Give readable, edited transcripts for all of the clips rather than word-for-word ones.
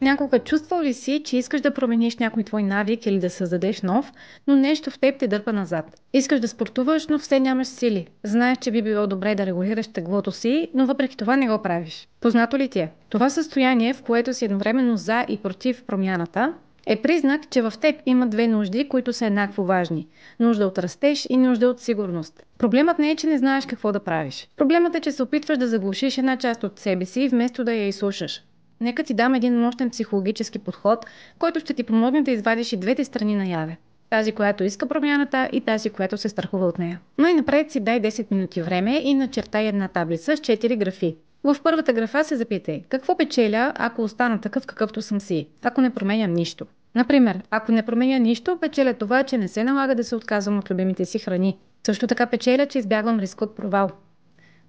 Някога чувствал ли си, че искаш да промениш някой твой навик или да създадеш нов, но нещо в теб те дърпа назад? Искаш да спортуваш, но все нямаш сили. Знаеш, че би било добре да регулираш теглото си, но въпреки това не го правиш. Познато ли ти е? Това състояние, в което си едновременно за и против промяната, е признак, че в теб има две нужди, които са еднакво важни. Нужда от растеж и нужда от сигурност. Проблемът не е, че не знаеш какво да правиш. Проблемът е, че се опитваш да заглушиш една част от себе си, вместо да я изслушаш. Нека ти дам един мощен психологически подход, който ще ти помогне да извадиш и двете страни наяве. Тази, която иска промяната, и тази, която се страхува от нея. Най-напред си дай 10 минути време и начертай една таблица с 4 графи. В първата графа се запитай: какво печеля, ако остана такъв какъвто съм си, ако не променям нищо? Например, ако не променя нищо, печеля това, че не се налага да се отказвам от любимите си храни. Също така печеля, че избягвам риска от провал.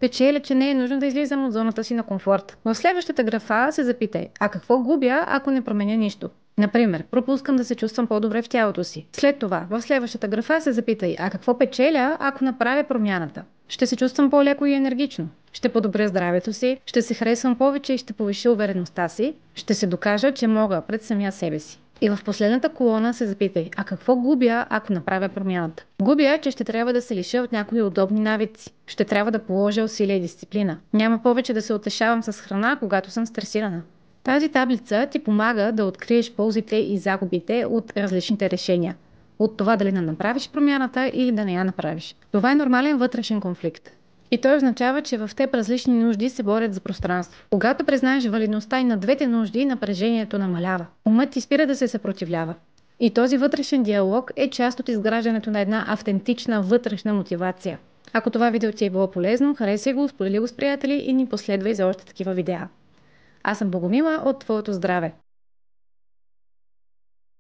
Печеля, че не е нужно да излизам от зоната си на комфорт. В следващата графа се запитай: а какво губя, ако не променя нищо? Например, пропускам да се чувствам по-добре в тялото си. След това, в следващата графа се запитай: а какво печеля, ако направя промяната? Ще се чувствам по-леко и енергично. Ще подобря здравето си, ще се харесвам повече и ще повиши увереността си, ще се докажа, че мога пред самия себе си. И в последната колона се запитай: а какво губя, ако направя промяната? Губя, че ще трябва да се лиша от някои удобни навици. Ще трябва да положа усилия и дисциплина. Няма повече да се утешавам с храна, когато съм стресирана. Тази таблица ти помага да откриеш ползите и загубите от различните решения. От това дали да направиш промяната или да не я направиш. Това е нормален вътрешен конфликт. И той означава, че в теб различни нужди се борят за пространство. Когато признаеш валидността и на двете нужди, напрежението намалява. Умът ти спира да се съпротивлява. И този вътрешен диалог е част от изграждането на една автентична вътрешна мотивация. Ако това видео ти е било полезно, харесай го, сподели го с приятели и ни последвай за още такива видеа. Аз съм Богомила от Твоето здраве.